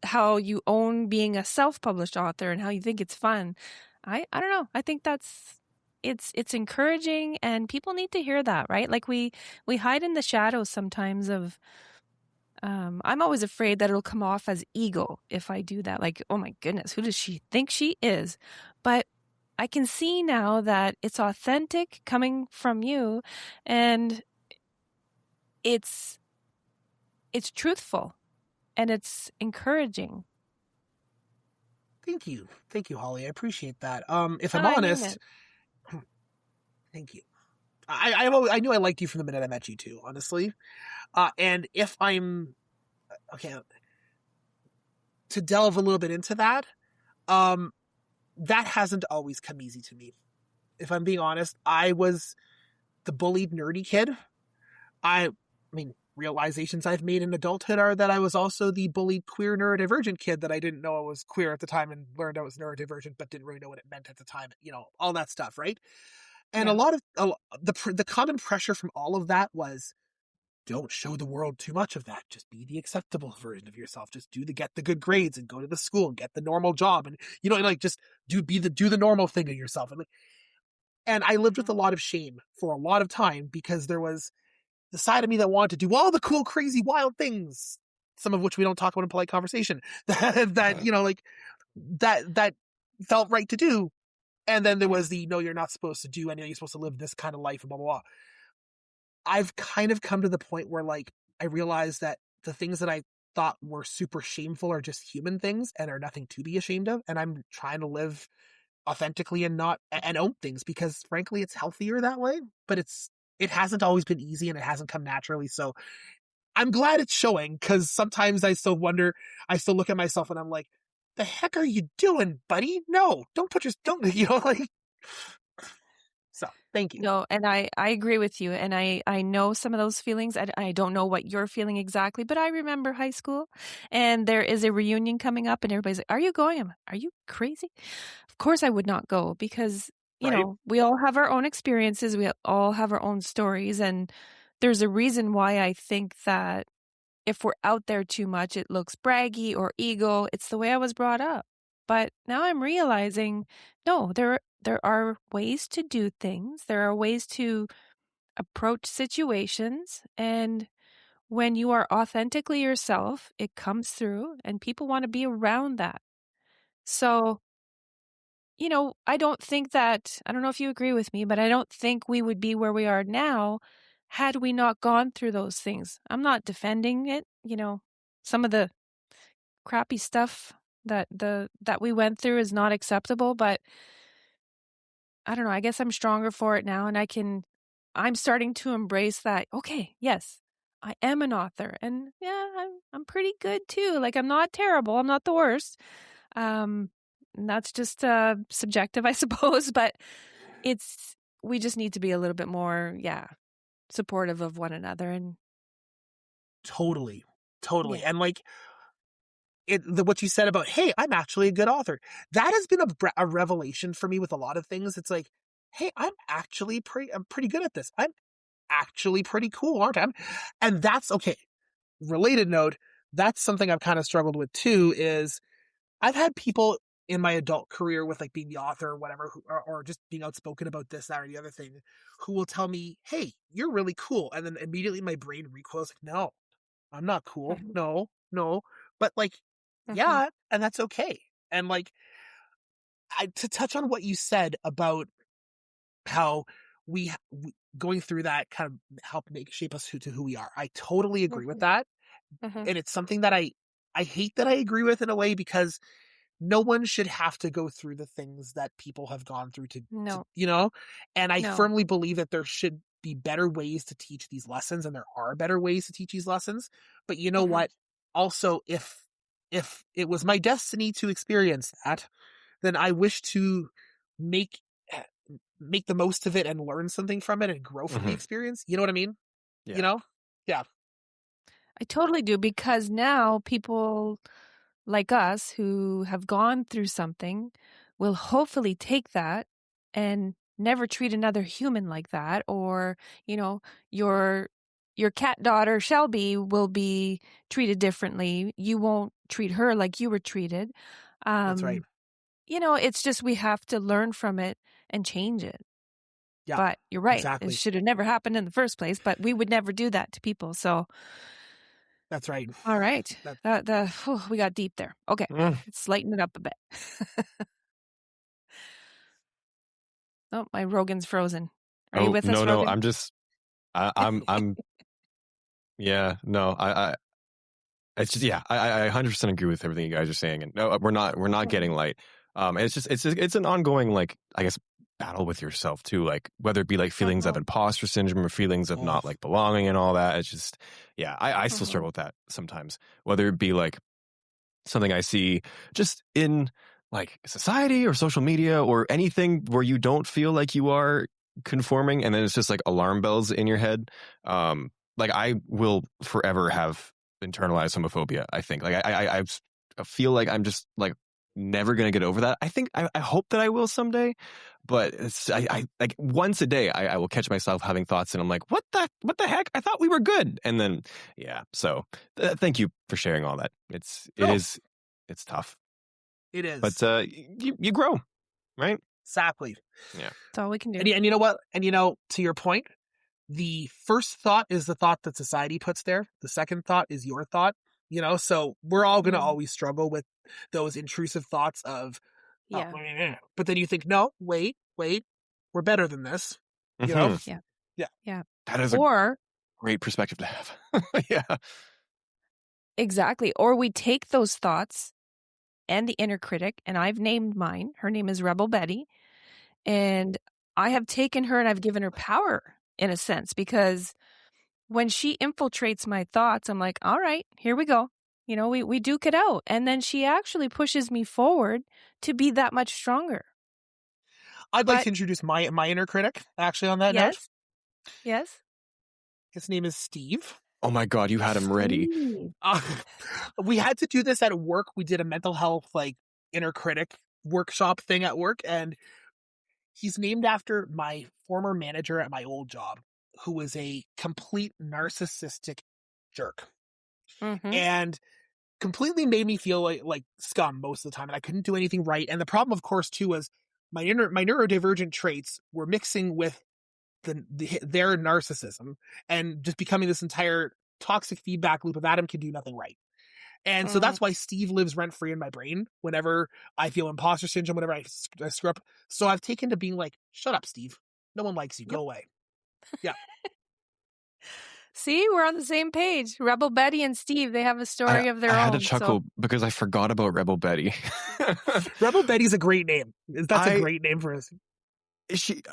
how you own being a self-published author and how you think it's fun. I don't know. I think it's encouraging, and people need to hear that, right? Like we hide in the shadows sometimes of I'm always afraid that it'll come off as ego if I do that. Like, oh my goodness, who does she think she is? But I can see now that it's authentic coming from you, and it's truthful, and it's encouraging. Thank you, Holly. I appreciate that. If I'm honest, thank you. I knew I liked you from the minute I met you too, honestly. And if I'm okay to delve a little bit into that, that hasn't always come easy to me. If I'm being honest, I was the bullied nerdy kid. I mean, realizations I've made in adulthood are that I was also the bullied queer neurodivergent kid that I didn't know I was queer at the time, and learned I was neurodivergent but didn't really know what it meant at the time. All that stuff, right? And a lot of the common pressure from all of that was, don't show the world too much of that. Just be the acceptable version of yourself. Just get the good grades and go to the school and get the normal job, and just do the normal thing of yourself. And I lived with a lot of shame for a lot of time, because there was the side of me that wanted to do all the cool, crazy, wild things, some of which we don't talk about in polite conversation, that that felt right to do. And then there was no, you're not supposed to do anything. You're supposed to live this kind of life, and blah, blah, blah. I've kind of come to the point where, like, I realize that the things that I thought were super shameful are just human things and are nothing to be ashamed of. And I'm trying to live authentically and own things, because frankly, it's healthier that way. But it hasn't always been easy, and it hasn't come naturally. So I'm glad it's showing, because sometimes I still look at myself and I'm like, the heck are you doing, buddy? No, don't like. So thank you. No, and I agree with you. And I know some of those feelings. I don't know what you're feeling exactly, but I remember high school, and there is a reunion coming up, and everybody's like, are you going? Are you crazy? Of course I would not go, because, we all have our own experiences. We all have our own stories. And there's a reason why I think that if we're out there too much, it looks braggy or ego. It's the way I was brought up. But now I'm realizing, no, there are ways to do things. There are ways to approach situations. And when you are authentically yourself, it comes through, and people want to be around that. So, I don't think that, I don't know if you agree with me, but I don't think we would be where we are now had we not gone through those things. I'm not defending it. Some of the crappy stuff that we went through is not acceptable, but I don't know, I guess I'm stronger for it now, and I'm starting to embrace that. Okay, yes, I am an author, and yeah, I'm pretty good too. Like, I'm not terrible. I'm not the worst. And that's just subjective, I suppose, but we just need to be a little bit more, supportive of one another. And totally. Yeah. And like, what you said about, hey, I'm actually a good author, that has been a revelation for me with a lot of things. It's like, hey, I'm pretty good at this. I'm actually pretty cool, aren't I? And that's okay. Related note, that's something I've kind of struggled with too, is I've had people in my adult career with, like, being the author or whatever, or just being outspoken about this, that, or the other thing, who will tell me, hey, you're really cool. And then immediately my brain recoils, like, no, I'm not cool. Mm-hmm. No. But like, yeah, and that's okay. And like, to touch on what you said about how we going through that kind of help shape us to who we are, I totally agree with that. And it's something that I hate that I agree with, in a way, because no one should have to go through the things that people have gone through to and I firmly believe that there should be better ways to teach these lessons, and there are better ways to teach these lessons. But you know what? Also, if it was my destiny to experience that, then I wish to make the most of it and learn something from it and grow from the experience. You know what I mean? Yeah. Yeah. I totally do, because now people like us who have gone through something, will hopefully take that and never treat another human like that. Or, you know, your cat daughter, Shelby, will be treated differently. You won't treat her like you were treated. That's right. You know, it's just we have to learn from it and change it. Yeah, but you're right. exactly. It should have never happened in the first place, but we would never do that to people. So that's right. All right. We got deep there. Okay. Let's lighten it up a bit. Oh, my Rogan's frozen. Are you with us, Rogan? No, I'm just, I'm, yeah, no, it's just, yeah, I 100% agree with everything you guys are saying. And no, we're not getting light. It's an ongoing, like, I guess, battle with yourself too. Like, whether it be like feelings of imposter syndrome or feelings of not like belonging and all that. It's just, yeah, I still struggle with that sometimes, whether it be like something I see just in like society or social media or anything where you don't feel like you are conforming. And then it's just like alarm bells in your head. Like I will forever have internalized homophobia. I think like I feel like I'm just like never going to get over that. I think I hope that I will someday, but it's, I like once a day I will catch myself having thoughts and I'm like, what the heck? I thought we were good. And then, yeah. So thank you for sharing all that. It's tough. It is. But you grow, right? Exactly. Yeah. That's all we can do. And you know what? And you know, to your point, the first thought is the thought that society puts there. The second thought is your thought. You know, so we're all going to always struggle with those intrusive thoughts of, but then you think, no, wait, we're better than this. You know? Yeah. That is a great perspective to have. Yeah. Exactly. Or we take those thoughts and the inner critic, and I've named mine. Her name is Rebel Betty. And I have taken her and I've given her power in a sense, because when she infiltrates my thoughts, I'm like, all right, here we go. You know, we duke it out. And then she actually pushes me forward to be that much stronger. I'd like to introduce my inner critic, actually, on that note. Yes. His name is Steve. Oh my God, you had him ready. We had to do this at work. We did a mental health, like, inner critic workshop thing at work. And he's named after my former manager at my old job, who was a complete narcissistic jerk. And completely made me feel like scum most of the time, and I couldn't do anything right. And the problem, of course, too, was my neurodivergent traits were mixing with their narcissism and just becoming this entire toxic feedback loop of Adam can do nothing right. And so that's why Steve lives rent-free in my brain whenever I feel imposter syndrome, whenever I screw up. So I've taken to being like, shut up, Steve. No one likes you. Go away. Yeah. See, we're on the same page. Rebel Betty and Steve, they have a story of their own. I had to chuckle because I forgot about Rebel Betty. Rebel Betty's a great name. That's a great name for us.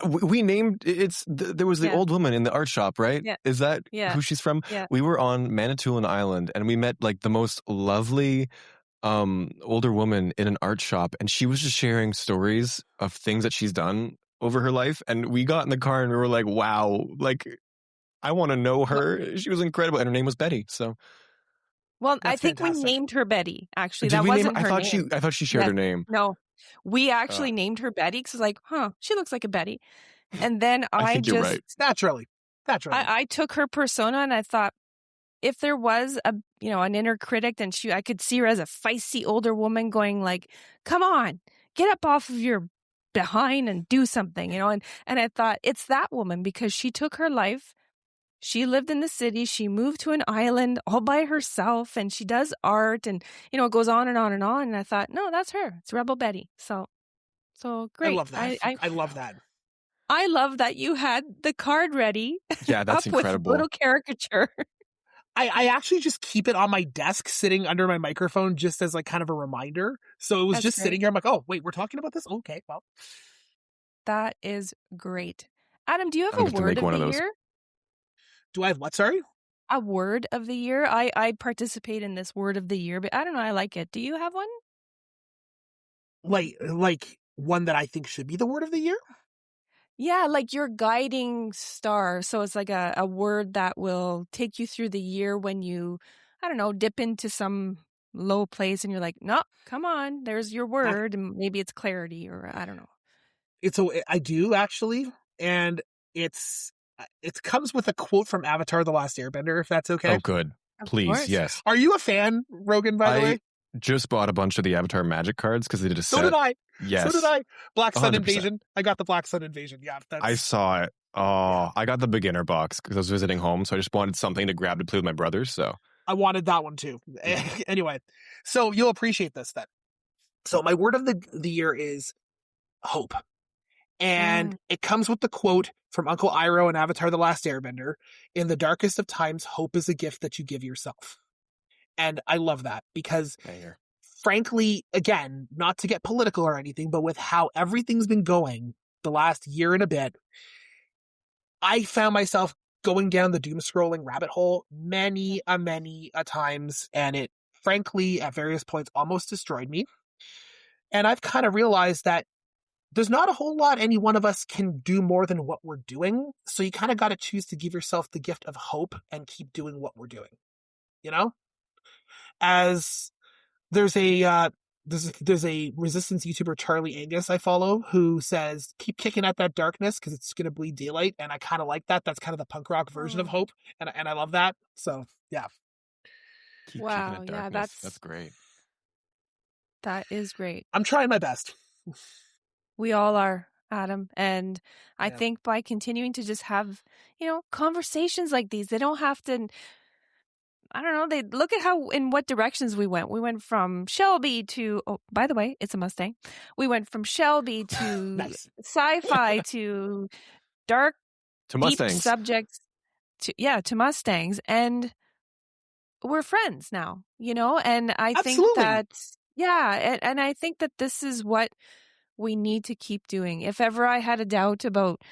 We named there was the old woman in the art shop, right? Yeah. Is that who she's from? Yeah. We were on Manitoulin Island and we met like the most lovely older woman in an art shop, and she was just sharing stories of things that she's done over her life. And we got in the car and we were like, wow, like I want to know her. She was incredible. And her name was Betty. So, well, I think we named her Betty. Actually, that wasn't her name. I thought she shared her name. No, we actually named her Betty because, like, she looks like a Betty. And then I think you're right. Naturally. I took her persona and I thought, if there was an inner critic, then I could see her as a feisty older woman going like, come on, get up off of your behind and do something, and I thought it's that woman, because she took her life. She lived in the city. She moved to an island all by herself, and she does art, and it goes on and on and on. And I thought, no, that's her. It's Rebel Betty. So great. I love that. I love that. I love that you had the card ready. Yeah, that's incredible. With a little caricature. I actually just keep it on my desk, sitting under my microphone, just as like kind of a reminder. So it was just sitting here. I'm like, oh wait, we're talking about this. Okay, well, that is great. Adam, do you have a word of the year? Do I have what? Sorry? A word of the year? I participate in this word of the year, but I don't know. I like it. Do you have one? Like one that I think should be the word of the year? Yeah, like your guiding star. So it's like a word that will take you through the year when you, I don't know, dip into some low place and you're like, no, come on, there's your word. And maybe it's clarity, or I don't know. I do actually. And it comes with a quote from Avatar: The Last Airbender, if that's okay. Oh, good. Please, yes. Are you a fan, Rogan, by the way? Just bought a bunch of the Avatar magic cards because they did a set. So did I. Yes. So did I. Black Sun 100%. Invasion. I got the Black Sun Invasion. Yeah. I saw it. Oh, I got the beginner box because I was visiting home. So I just wanted something to grab to play with my brothers. So I wanted that one too. Anyway, so you'll appreciate this then. So my word of the year is hope. And it comes with the quote from Uncle Iroh in Avatar: The Last Airbender: "In the darkest of times, hope is a gift that you give yourself." And I love that because, frankly, again, not to get political or anything, but with how everything's been going the last year and a bit, I found myself going down the doom scrolling rabbit hole many a times, and it, frankly, at various points almost destroyed me. And I've kind of realized that there's not a whole lot any one of us can do more than what we're doing. So you kind of got to choose to give yourself the gift of hope and keep doing what we're doing. You know? As there's a resistance YouTuber, Charlie Angus, I follow, who says, keep kicking at that darkness because it's going to bleed daylight. And I kind of like that. That's kind of the punk rock version of hope. And I love that. So, yeah. Keep kicking at darkness. That's great. That is great. I'm trying my best. We all are, Adam. And I think by continuing to just have, conversations like these, they don't have to, I don't know, they look at in what directions we went. We went from Shelby to, oh, by the way, it's a Mustang. We went from Shelby to Sci-Fi to dark, to Mustangs. Deep subjects, to Mustangs. And we're friends now, and I think that, and I think that this is what we need to keep doing. If ever I had a doubt about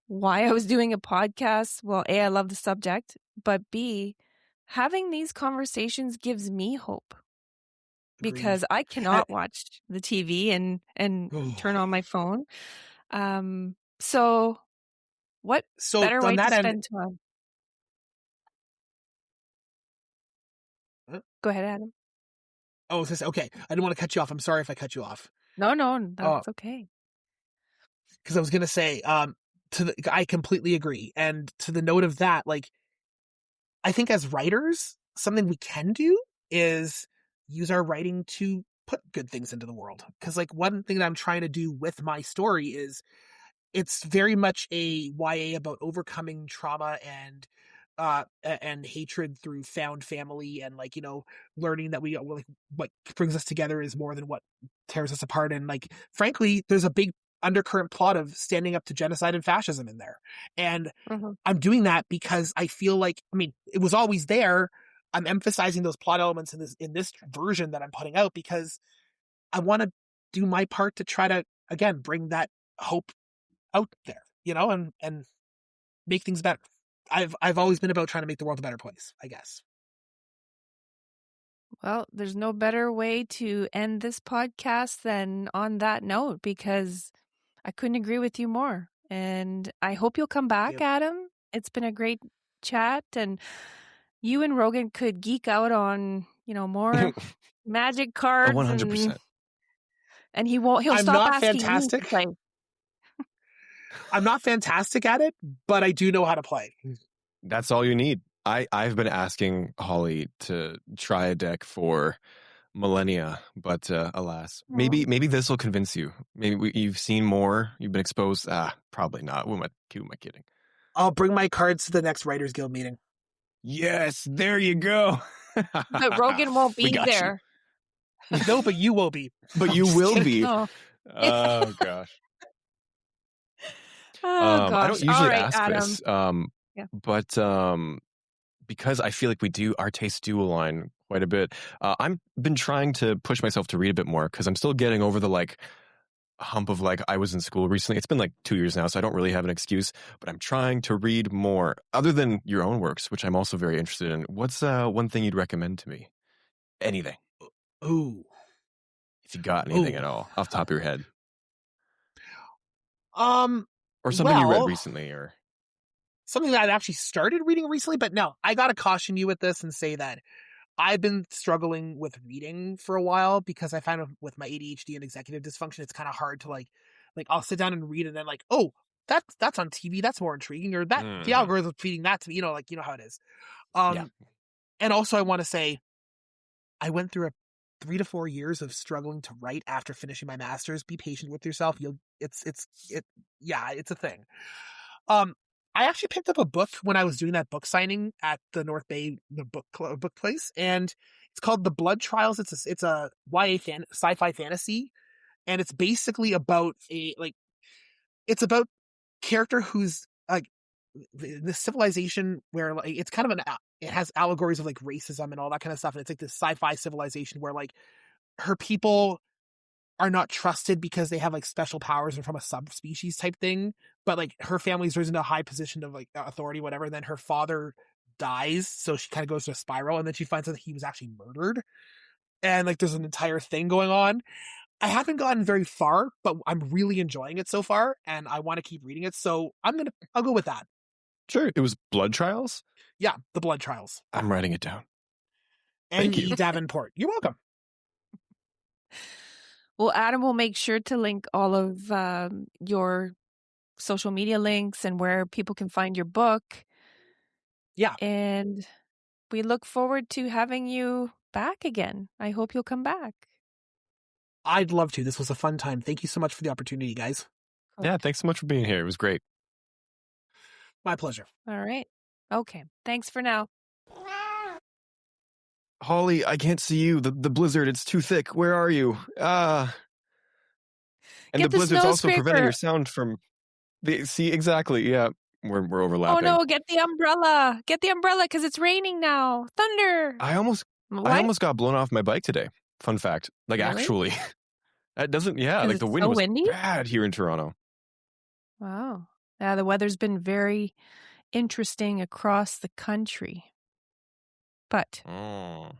why I was doing a podcast, well, A, I love the subject, but B, having these conversations gives me hope. Because I cannot watch the TV and turn on my phone. So what better way to spend time? Go ahead, Adam. Oh, okay. I didn't want to cut you off. I'm sorry if I cut you off. No, that's okay. Because I was going to say, I completely agree. And to the note of that, like, I think as writers, something we can do is use our writing to put good things into the world. Because, like, one thing that I'm trying to do with my story is it's very much a YA about overcoming trauma and hatred through found family, and learning that what brings us together is more than what tears us apart. And frankly, there's a big undercurrent plot of standing up to genocide and fascism in there. And I'm doing that because I feel like, it was always there. I'm emphasizing those plot elements in this version that I'm putting out because I want to do my part to try to, again, bring that hope out there, and make things better. I've always been about trying to make the world a better place, I guess. Well, there's no better way to end this podcast than on that note, because I couldn't agree with you more. And I hope you'll come back, Adam. It's been a great chat, and you and Rogan could geek out on, more magic cards. 100%. And he'll stop asking me to play. I'm not fantastic at it, but I do know how to play. That's all you need. I've been asking Holly to try a deck for millennia, but alas, maybe this will convince you. Maybe you've seen more. You've been exposed. Probably not. Who am I kidding? I'll bring my cards to the next Writers Guild meeting. Yes, there you go. But Rogan won't be there. No, but you will be. But you will be. Oh gosh. Oh, gosh. I don't usually ask Adam. this, but because I feel like our tastes do align quite a bit. I've been trying to push myself to read a bit more because I'm still getting over the hump of I was in school recently. It's been 2 years now, so I don't really have an excuse. But I'm trying to read more, other than your own works, which I'm also very interested in. What's one thing you'd recommend to me? Anything. Ooh. If you got anything at all off the top of your head. Or something you read recently, or something that I've actually started reading recently. But no, I got to caution you with this and say that I've been struggling with reading for a while because I find with my ADHD and executive dysfunction, it's kind of hard to like I'll sit down and read and then like, oh, that's on TV. That's more intriguing, or that the algorithm's feeding that to me. You know how it is. And also I want to say I went through a 3 to 4 years of struggling to write after finishing my master's. Be patient with yourself. It's a thing. I actually picked up a book when I was doing that book signing at the North Bay book place, and it's called The Blood Trials. It's a YA sci-fi fantasy, and it's basically about it's about character who's like the civilization where like it's kind of it has allegories of like racism and all that kind of stuff, and it's like this sci-fi civilization where like her people are not trusted because they have like special powers and from a subspecies type thing, but like her family's risen to a high position of like authority, whatever. And then her father dies, so she kind of goes to a spiral, and then she finds out that he was actually murdered, and like there's an entire thing going on. I haven't gotten very far, but I'm really enjoying it so far, and I want to keep reading it, so I'll go with that. Sure. It was Blood Trials? Yeah, The Blood Trials. I'm writing it down. Thank you. Davenport. You're welcome. Well, Adam will make sure to link all of your social media links and where people can find your book. Yeah. And we look forward to having you back again. I hope you'll come back. I'd love to. This was a fun time. Thank you so much for the opportunity, guys. Yeah, thanks so much for being here. It was great. My pleasure. All right. Okay. Thanks for now. Holly, I can't see you. The blizzard, it's too thick. Where are you? And Get the blizzard's also scraper. preventing your sound from see, exactly. Yeah. We're overlapping. Oh no, get the umbrella. Get the umbrella because it's raining now. Thunder. I almost got blown off my bike today. Fun fact. Like Really? actually. That doesn't like the wind so was windy? bad here in Toronto. Wow. Yeah, the weather's been very interesting across the country. But And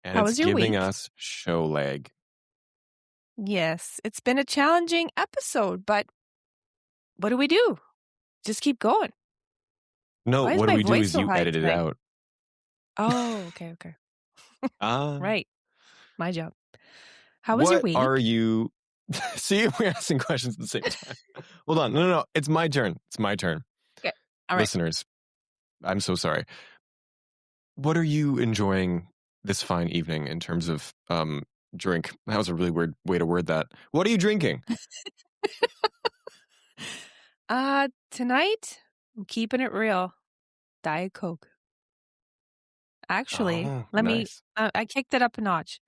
how was it's your giving week? us show lag. Yes, it's been a challenging episode, but what do we do? Just keep going. No, Why is what my we do voice is so you high edit it today? out. Oh, okay. Right. My job. How was what your week? are you? See, we're asking questions at the same time. Hold on. No. It's my turn. It's my turn. Okay. All right. Listeners, I'm so sorry. What are you enjoying this fine evening in terms of drink? That was a really weird way to word that. What are you drinking? Tonight, I'm keeping it real. Diet Coke. Actually, nice. I kicked it up a notch.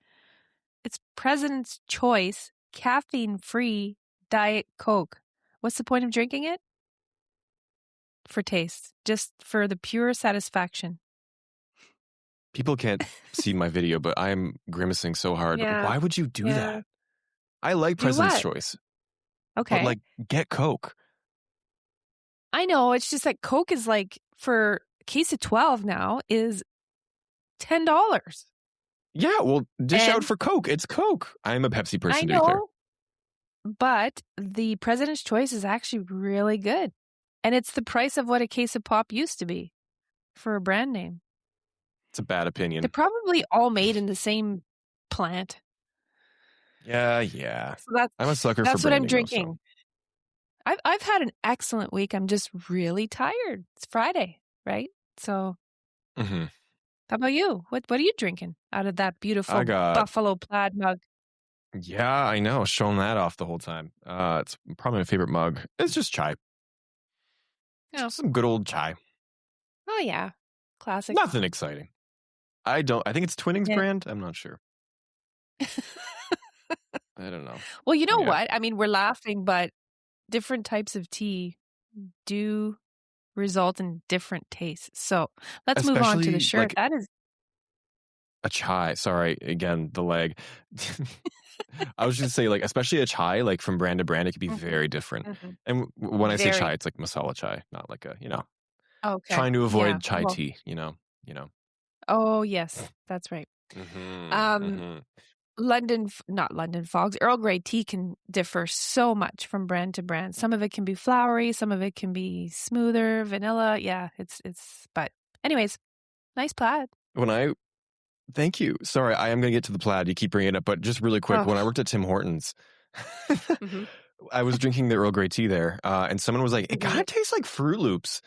It's President's Choice, caffeine-free Diet Coke. What's the point of drinking it? For taste. Just for the pure satisfaction. People can't see my video, but I'm grimacing so hard. Yeah. Why would you do that? I like President's Choice. Okay. But get Coke. I know. It's just that Coke is for a case of 12 now is $10. Yeah, well, dish out for Coke. It's Coke. I'm a Pepsi person, to be clear. But the President's Choice is actually really good. And it's the price of what a case of pop used to be for a brand name. It's a bad opinion. They're probably all made in the same plant. Yeah. So I'm a sucker for branding. That's what I'm drinking. Though, so. I've had an excellent week. I'm just really tired. It's Friday, right? So Mm-hmm. How about you? What are you drinking out of that beautiful buffalo plaid mug? Yeah, I know. Showing that off the whole time. It's probably my favorite mug. It's just chai. Oh. Some good old chai. Oh, yeah. Classic. Nothing exciting. I think it's Twinnings brand. I'm not sure. I don't know. Well, you know what? I mean, we're laughing, but different types of tea do result in different tastes. So let's move on to the shirt. That is a chai. Sorry, again, the leg. I was just say, especially a chai, from brand to brand, it could be very different. Mm-hmm. And when I say chai, it's like masala chai, not like a, okay. Trying to avoid chai tea, Oh, yes, that's right. Not London Fogs. Earl Grey tea can differ so much from brand to brand. Some of it can be flowery, some of it can be smoother, vanilla. Yeah, but anyways, nice plaid. When I Thank you. Sorry, I am going to get to the plaid. You keep bringing it up, but just really quick, when I worked at Tim Hortons, I was drinking the Earl Grey tea there, and someone was like, it kind of tastes like Fruit Loops.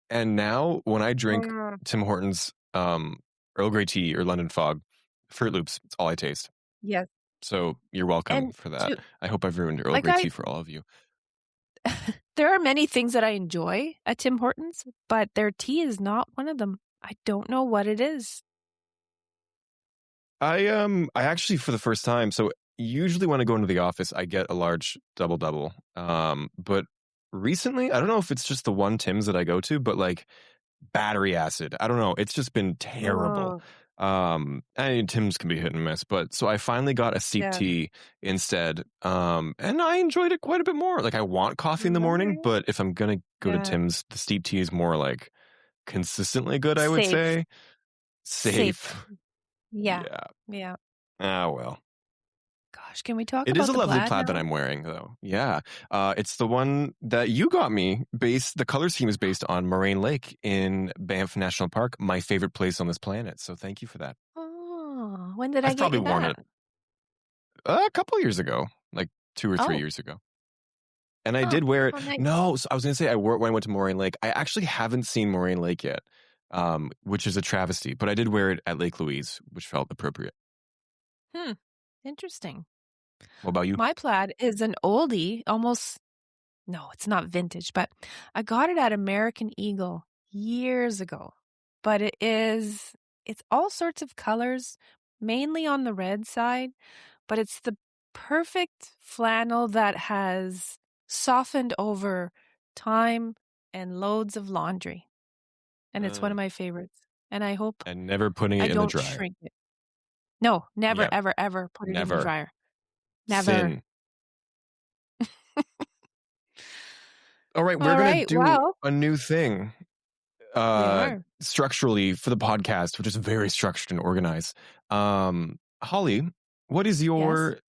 And now when I drink Tim Hortons Earl Grey tea or London Fog, Fruit Loops, it's all I taste. Yes. So you're welcome for that. I hope I've ruined Earl Grey tea for all of you. There are many things that I enjoy at Tim Hortons, but their tea is not one of them. I don't know what it is. I actually, for the first time, so usually when I go into the office, I get a large double. But recently, I don't know if it's just the one Tim's that I go to, but like battery acid. I don't know. It's just been terrible. Tim's can be hit and miss, but so I finally got a steep tea instead. And I enjoyed it quite a bit more. Like I want coffee in the morning, but if I'm going to go to Tim's, the steep tea is more like consistently good, I would say. Safe. Yeah. Ah, well. Gosh, can we talk about it? It is a lovely plaid that I'm wearing, though. Yeah. It's the one that you got me. The color scheme is based on Moraine Lake in Banff National Park, my favorite place on this planet. So thank you for that. Oh, when did I get you that? I've probably worn it a couple years ago, like 2 or 3 years ago. And I did wear it. Nice. No, so I was going to say I wore it when I went to Moraine Lake. I actually haven't seen Moraine Lake yet, which is a travesty. But I did wear it at Lake Louise, which felt appropriate. Interesting. What about you? My plaid is an oldie, no, it's not vintage, but I got it at American Eagle years ago. But it's all sorts of colors, mainly on the red side, but it's the perfect flannel that has softened over time and loads of laundry. And it's one of my favorites. And I hope and never putting it in the dryer. Shrink it. No, never, ever put it in the dryer. Never. Sin. All right, we're going to do a new thing structurally for the podcast, which is very structured and organized. Holly, what is your...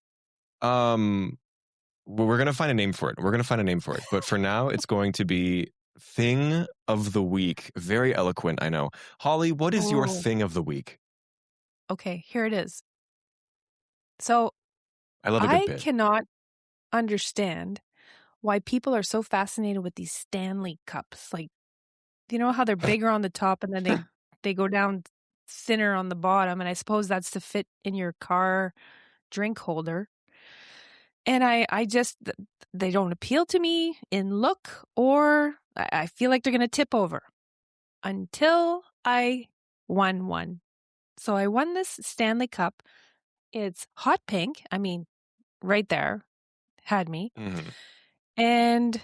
Well, we're going to find a name for it. But for now, it's going to be Thing of the Week. Very eloquent, I know. Holly, what is your Thing of the Week? Okay, here it is. So I love a good bit. Cannot understand why people are so fascinated with these Stanley Cups. Like, you know how they're bigger on the top and then they go down thinner on the bottom. And I suppose that's to fit in your car drink holder. And I just, they don't appeal to me in look, or I feel like they're going to tip over until I won one. So I won this Stanley Cup. It's hot pink. I mean, right there, had me. And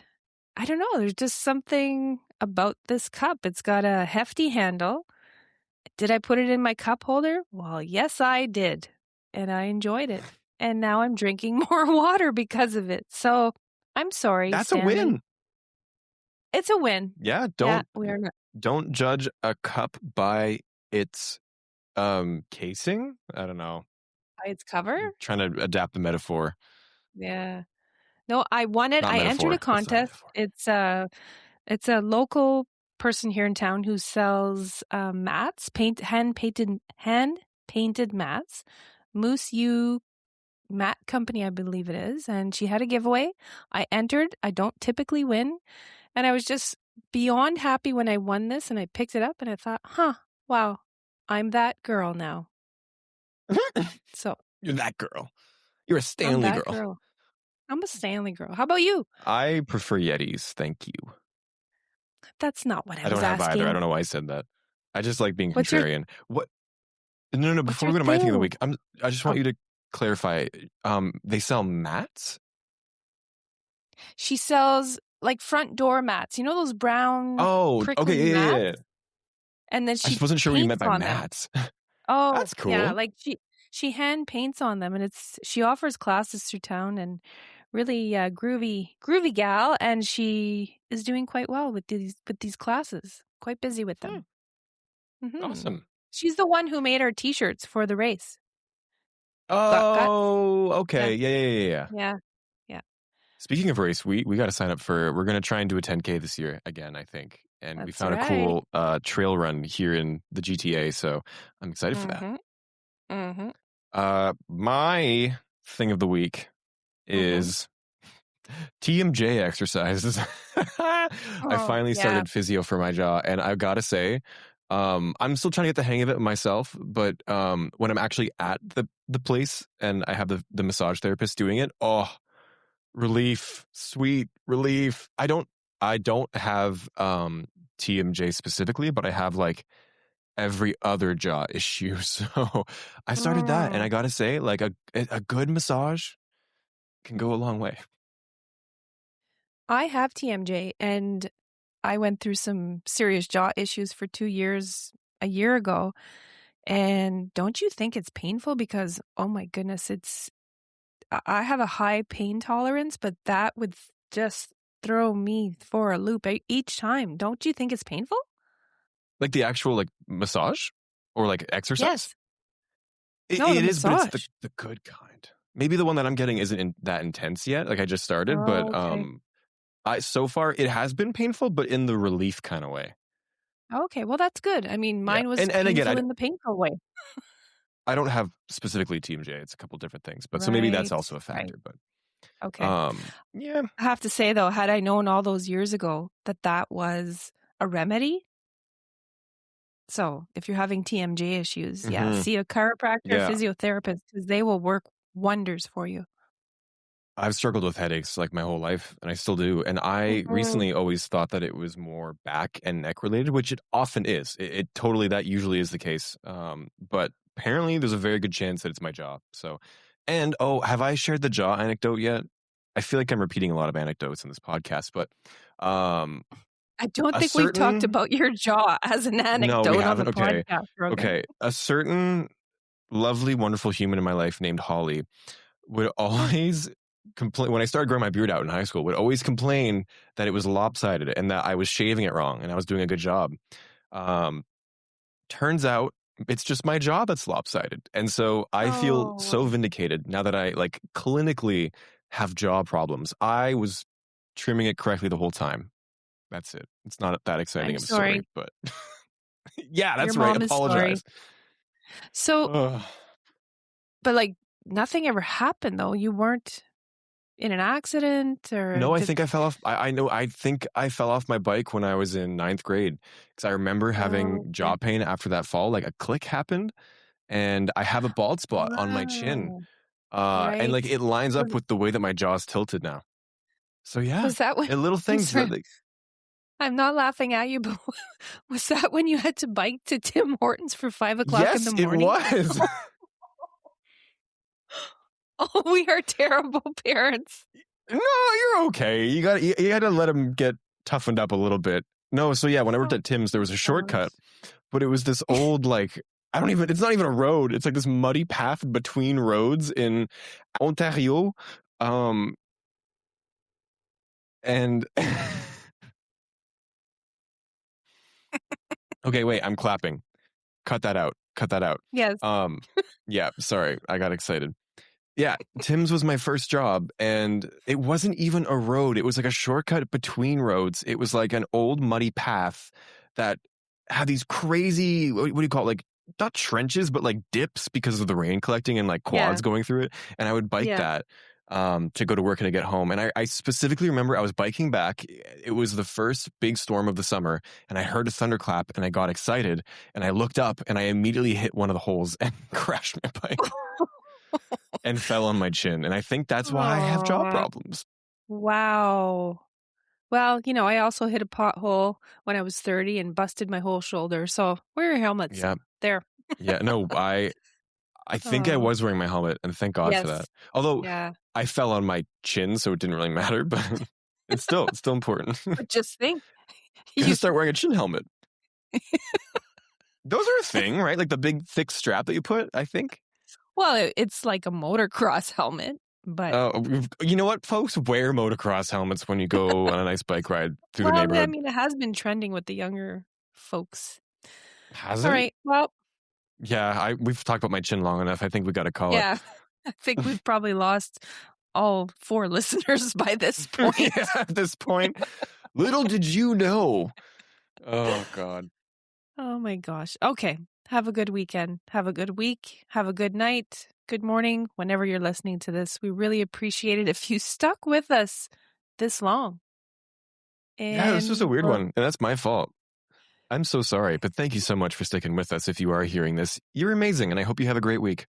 I don't know, there's just something about this cup. It's got a hefty handle. Did I put it in my cup holder? Well, yes, I did. And I enjoyed it. And now I'm drinking more water because of it. So I'm sorry. That's Stanley. a win. It's a win. Yeah, don't judge a cup by its casing. I don't know. By its cover? I'm trying to adapt the metaphor. Yeah. No, I won it. I entered a contest. It's a local person here in town who sells mats, hand painted mats. Moose U Mat Company, I believe it is, and she had a giveaway. I entered. I don't typically win, and I was just beyond happy when I won this, and I picked it up and I thought, wow, I'm that girl now. So you're that girl. You're a Stanley girl. I'm a Stanley girl. How about you? I prefer Yetis. Thank you. That's not what I was asking. I don't have either. I don't know why I said that. I just like being contrarian. What? No. Before we go to my thing of the week, I just want you to clarify. They sell mats? She sells like front door mats. You know those brown? Okay, yeah. Mats? And then she. I just wasn't sure what you meant by mats. Oh, that's cool. Yeah, like she hand paints on them, and she offers classes through town, and really groovy gal, and she is doing quite well with these classes. Quite busy with them. Awesome. She's the one who made our T-shirts for the race. Oh, okay. Yeah. Yeah. Speaking of race, we got to sign up we're going to try and do a 10K this year again, I think. And we found a cool trail run here in the GTA, so I'm excited for that. Mm-hmm. My thing of the week is TMJ exercises. I finally started physio for my jaw, and I've got to say, I'm still trying to get the hang of it myself. But when I'm actually at the place and I have the massage therapist doing it, oh, relief, sweet relief. I don't have TMJ specifically, but I have like every other jaw issue. So I started that, and I got to say, like a good massage can go a long way. I have TMJ, and I went through some serious jaw issues for 2 years a year ago. And don't you think it's painful? Because, oh my goodness, I have a high pain tolerance, but that would just throw me for a loop each time. Don't you think it's painful? Like the actual like massage or like exercise? Yes. It is, but it's the good kind. Maybe the one that I'm getting isn't that intense yet. Like I just started, but so far it has been painful, but in the relief kind of way. Okay, well that's good. I mean, mine was painful again, in the painful way. I don't have specifically TMJ. It's a couple different things, but so maybe that's also a factor. But okay, yeah. I have to say though, had I known all those years ago that was a remedy. So if you're having TMJ issues, see a chiropractor, physiotherapist, because they will work wonders for you. I've struggled with headaches like my whole life, and I still do. And I recently always thought that it was more back and neck related, which it often is. It totally, that usually is the case. But apparently there's a very good chance that it's my jaw. So, and have I shared the jaw anecdote yet? I feel like I'm repeating a lot of anecdotes in this podcast, but I don't think we've talked about your jaw as an anecdote on the podcast. Okay. A certain lovely, wonderful human in my life named Holly would always complain when I started growing my beard out in high school, would always complain that it was lopsided and that I was shaving it wrong and I was doing a good job. Turns out it's just my jaw that's lopsided. And so I feel so vindicated now that I like clinically have jaw problems. I was trimming it correctly the whole time. That's it. It's not that exciting of a story, but yeah, that's right. Apologize. So, but like nothing ever happened though. You weren't in an accident or? No, I think I fell off. I think I fell off my bike when I was in 9th grade because I remember having jaw pain after that fall. Like a click happened and I have a bald spot on my chin. And like it lines up with the way that my jaw's tilted now. So yeah, was that when, little things that I'm not laughing at you, but was that when you had to bike to Tim Hortons for 5 o'clock in the morning? Yes, it was. Oh, we are terrible parents. No, you're okay. You got to let them get toughened up a little bit. No, so yeah, when I worked at Tim's, there was a shortcut, but it was this old like it's not even a road. It's like this muddy path between roads in Ontario, and. Okay, wait, I'm clapping. Cut that out. Yes. Yeah, sorry. I got excited. Yeah, Tim's was my first job, and it wasn't even a road. It was like a shortcut between roads. It was like an old muddy path that had these crazy, what do you call it? Like, not trenches, but like dips because of the rain collecting and like quads going through it. And I would bike that to go to work and to get home. And I specifically remember I was biking back. It was the first big storm of the summer, and I heard a thunderclap, and I got excited, and I looked up, and I immediately hit one of the holes and crashed my bike. And fell on my chin. And I think that's why I have jaw problems. Wow. Well, I also hit a pothole when I was 30 and busted my whole shoulder. So wear your helmets. Yeah. There. Yeah, no, I think I was wearing my helmet, and thank God for that. Although I fell on my chin, so it didn't really matter, but it's still important. But just think. You start wearing a chin helmet. Those are a thing, right? Like the big thick strap that you put, I think. Well, it's like a motocross helmet, but... you know what? Folks wear motocross helmets when you go on a nice bike ride through the neighborhood. I mean, it has been trending with the younger folks. Has it? All right, well... Yeah, we've talked about my chin long enough. I think we got to call it. Yeah, I think we've probably lost all 4 listeners by this point. Yeah, at this point. Little did you know. Oh, God. Oh, my gosh. Okay. Have a good weekend. Have a good week. Have a good night. Good morning, whenever you're listening to this. We really appreciate it if you stuck with us this long. Yeah, this was a weird one, and that's my fault. I'm so sorry, but thank you so much for sticking with us. If you are hearing this, you're amazing, and I hope you have a great week.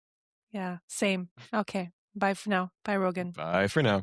Yeah, same. Okay. Bye for now. Bye, Rogan. Bye for now.